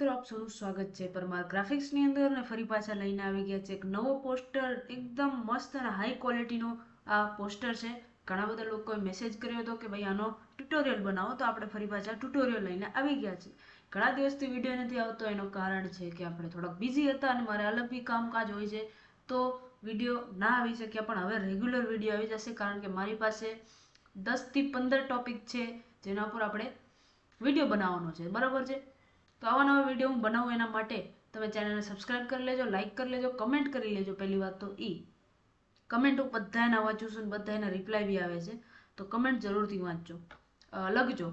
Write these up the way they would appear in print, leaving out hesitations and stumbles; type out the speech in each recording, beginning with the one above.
મિત્રો, આપ સૌનું સ્વાગત છે પરમાર ગ્રાફિક્સની અંદર અને ફરી પાછા લઈને આવી ગયા છે એક નવો પોસ્ટર. એકદમ મસ્ત અને હાઈ ક્વોલિટીનો આ પોસ્ટર છે. ઘણા બધા લોકોએ મેસેજ કર્યો હતો કે ભાઈ આનો ટ્યુટોરિયલ બનાવો, તો આપણે ફરી પાછા ટ્યુટોરિયલ લઈને આવી ગયા છે. ઘણા દિવસથી વિડીયો નથી આવતો, એનું કારણ છે કે આપણે થોડાક બિઝી હતા અને મારે અલગ બી કામકાજ હોય છે, તો વિડીયો ના આવી શક્યા. પણ હવે રેગ્યુલર વિડીયો આવી જશે, કારણ કે મારી પાસે 10 થી 15 ટોપિક છે જેના ઉપર આપણે વિડીયો બનાવવાનો છે, બરાબર છે. તો આવા નવા વિડીયો હું બનાવું એના માટે તમે ચેનલને સબસ્ક્રાઇબ કરી લેજો, લાઇક કરી લેજો, કમેન્ટ કરી લેજો. પહેલી વાત તો કમેન્ટ હું બધાના વાંચું છું, બધાના રિપ્લાય બી આવે છે, તો કમેન્ટ જરૂરથી વાંચજો, લખજો,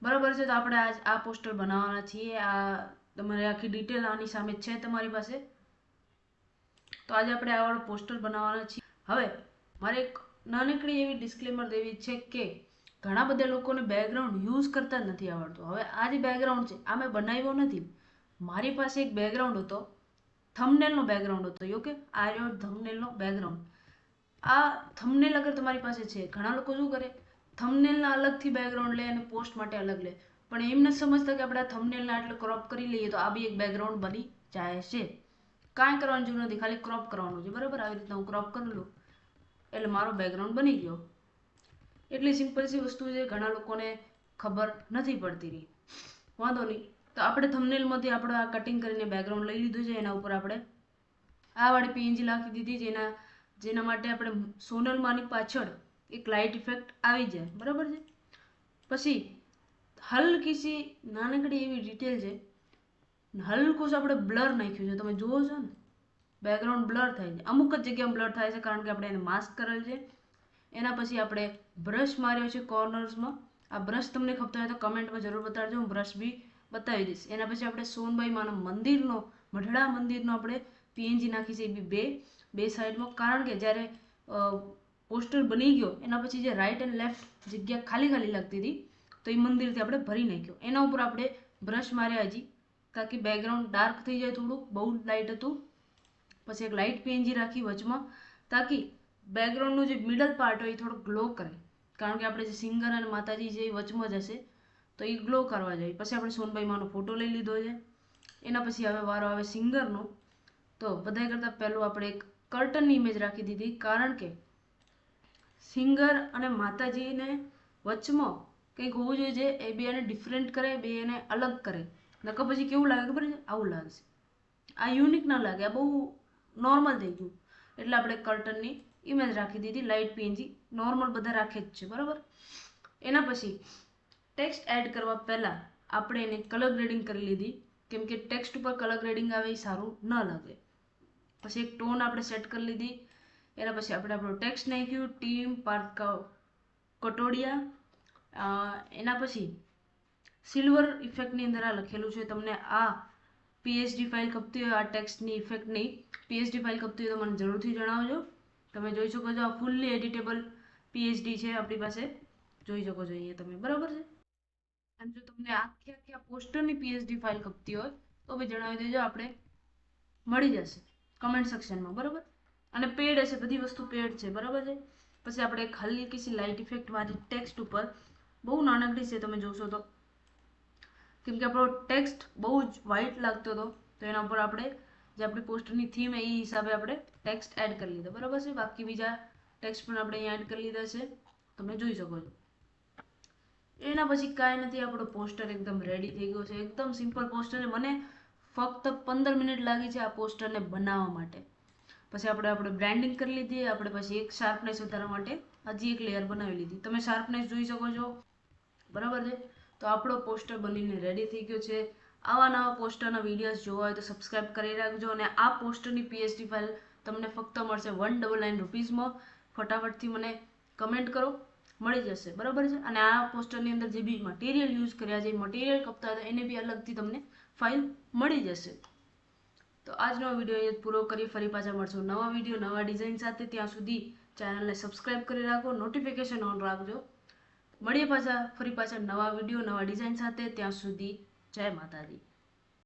બરાબર છે. તો આપણે આજ આ પોસ્ટર બનાવવાના છીએ. આ તમારે આખી ડિટેલ આની સામે છે તમારી પાસે. તો આજે આપણે આ પોસ્ટર બનાવવાના છીએ. હવે મારે એક નાનકડી એવી ડિસ્ક્લેમર દેવી છે કે ઘણા બધા લોકોને બેકગ્રાઉન્ડ યુઝ કરતા જ નથી આવડતું. હવે આ જે બેકગ્રાઉન્ડ છે આ મેં બનાવ્યો નથી. મારી પાસે એક બેકગ્રાઉન્ડ હતો, થંબનેલનો બેકગ્રાઉન્ડ હતો. ઓકે, આ રહ્યો થંબનેલનો બેકગ્રાઉન્ડ. આ થંબનેલ અગર તમારી પાસે છે, ઘણા લોકો શું કરે, થંબનેલના અલગથી બેકગ્રાઉન્ડ લે અને પોસ્ટ માટે અલગ લે. પણ એમ નથી સમજતા કે આપણે આ થંબનેલના એટલે ક્રોપ કરી લઈએ તો આ બી એક બેકગ્રાઉન્ડ બની જાય છે. કાંઈ કરવાની જરૂર નથી, ખાલી ક્રોપ કરવાનું છે, બરાબર. આવી રીતના હું ક્રોપ કરી લઉં એટલે મારો બેકગ્રાઉન્ડ બની ગયો. એટલી સિમ્પલ સી વસ્તુ છે, ઘણા લોકોને ખબર નથી પડતી રહી. વાંધો નહીં. તો આપણે થંબનેલમાંથી આપણે આ કટિંગ કરીને બેકગ્રાઉન્ડ લઈ લીધું છે. એના ઉપર આપણે આ વાળી પીએનજી નાખી દીધી, જેના માટે આપણે સોનલમાંની પાછળ એક લાઇટ ઇફેક્ટ આવી જાય, બરાબર છે. પછી હલકી સી નાનકડી એવી ડિટેલ છે, હલકું આપણે બ્લર નાખ્યું છે. તમે જુઓ છો ને, બેકગ્રાઉન્ડ બ્લર થાય છે. અમુક જ જગ્યામાં બ્લર થાય છે કારણ કે આપણે એને માસ્ક કરેલ છે. એના પછી આપણે બ્રશ માર્યો છે કોર્નર્સમાં. આ બ્રશ તમને ખબર હોય તો કમેન્ટમાં જરૂર બતાડજો, હું બ્રશ બી બતાવી દઈશ. એના પછી આપણે સોનબાઈ માના મંદિરનો, મઢડા મંદિરનો આપણે પીએનજી નાખી છે બે સાઈડમાં. કારણ કે જ્યારે પોસ્ટર બની ગયો એના પછી જે રાઈટ એન્ડ લેફ્ટ જગ્યા ખાલી ખાલી લાગતી હતી, તો એ મંદિરથી આપણે ભરી નાખ્યો. એના ઉપર આપણે બ્રશ માર્યા હજી, તાકી બેકગ્રાઉન્ડ ડાર્ક થઈ જાય, થોડુંક બહુ લાઇટ હતું. પછી એક લાઇટ પીએનજી રાખી વચમાં, તાકી બેકગ્રાઉન્ડનું જે મિડલ પાર્ટ હોય એ થોડો ગ્લો કરે. કારણ કે આપણે જે સિંગર અને માતાજી જે વચમાં જ હશે તો એ ગ્લો કરવા જાય. પછી આપણે સોનબાઈ માનો ફોટો લઈ લીધો છે. એના પછી હવે વારો આવે સિંગરનો. તો બધા કરતાં પહેલું આપણે એક કર્ટનની ઇમેજ રાખી દીધી, કારણ કે સિંગર અને માતાજીને વચમાં કંઈક હોવું જોઈએ જે એ બે એને ડિફરન્ટ કરે, બે એને અલગ કરે. નકર પછી કેવું લાગે ખબર છે, આવું લાગશે. આ યુનિક ના લાગે, આ બહુ નોર્મલ થઈ ગયું. એટલે આપણે કર્ટનની ઇમેજ રાખી દીધી, લાઇટ પીએનજી નોર્મલ બધા રાખે જ છે, બરાબર. એના પછી ટેક્સ્ટ એડ કરવા પહેલાં આપણે એને કલર ગ્રેડિંગ કરી લીધી, કેમ કે ટેક્સ્ટ ઉપર કલર ગ્રેડિંગ આવે એ સારું ન લાગે. પછી એક ટોન આપણે સેટ કરી લીધી. એના પછી આપણે આપણું ટેક્સ્ટ નાખ્યું, ટીમ પાર્થ કટોડિયા. એના પછી સિલ્વર ઇફેક્ટની અંદર આ લખેલું છે. તમને આ પીએચડી ફાઇલ ખપતી હોય, આ ટેક્સ્ટની ઇફેક્ટની પીએચડી ફાઇલ ખપતી હોય તો મને જરૂરથી જણાવજો. તમે જોઈ શકો છો, આ ફૂલ્લી એડિટેબલ પીએચડી છે આપણી પાસે, જોઈ શકો છો અહીંયા તમે, બરાબર છે. અને જો તમને આખી આ પોસ્ટરની પીએચડી ફાઇલ ખપતી હોય તો બી જણાવી દેજો, આપણે મળી જશે કમેન્ટ સેક્શનમાં, બરાબર. અને પેડ હશે, બધી વસ્તુ પેડ છે, બરાબર છે. પછી આપણે એક હલકી સી લાઇટ ઇફેક્ટ મારી ટેક્સ્ટ ઉપર, બહુ નાનકડી છે, તમે જોશો તો, કેમ કે આપણો ટેક્સ્ટ બહુ જ વ્હાઇટ લાગતો હતો, તો એના ઉપર આપણે જે આપણી પોસ્ટરની થીમ એ હિસાબે આપણે ટેક્સ્ટ એડ કરી લીધો, બરાબર છે. બાકી બીજા ટેક્સ્ટ પણ આપણે અહીંયા એડ કરી લીધા છે, તમે જોઈ શકો છો. એના પછી કાંઈ નથી, આપણો પોસ્ટર એકદમ રેડી થઈ ગયો છે. એકદમ સિમ્પલ પોસ્ટર છે. મને ફક્ત 15 મિનિટ લાગી છે આ પોસ્ટરને બનાવવા માટે. પછી આપણે બ્રાન્ડિંગ કરી લીધી. આપણે પછી એક શાર્પનેસ વધારવા માટે હજી એક લેયર બનાવી લીધી. તમે શાર્પનેસ જોઈ શકો છો, બરાબર છે. તો આપણો પોસ્ટર બનીને રેડી થઈ ગયો છે. આવા નવા પોસ્ટરના વિડીયોઝ જોવા હોય તો સબસ્ક્રાઇબ કરી રાખજો. અને આ પોસ્ટરની પીએચડી ફાઇલ તમને ફક્ત મળશે 199 રૂપીસમાં. ફટાફટથી મને કમેન્ટ કરો, મળી જશે, બરાબર છે. અને આ પોસ્ટરની અંદર જે બી મટીરિયલ યુઝ કર્યા છે, મટીરિયલ કપતા હતા, એને બી અલગથી તમને ફાઇલ મળી જશે. તો આજનો વિડીયો અહીંયા પૂરો કરી, ફરી પાછા મળશું નવા વિડીયો નવા ડિઝાઇન સાથે. ત્યાં સુધી ચેનલને સબસ્ક્રાઇબ કરી રાખો, નોટિફિકેશન ઓન રાખજો. મળીએ ફરી પાછા નવા વિડીયો નવા ડિઝાઇન સાથે. ત્યાં સુધી જય માતાજી.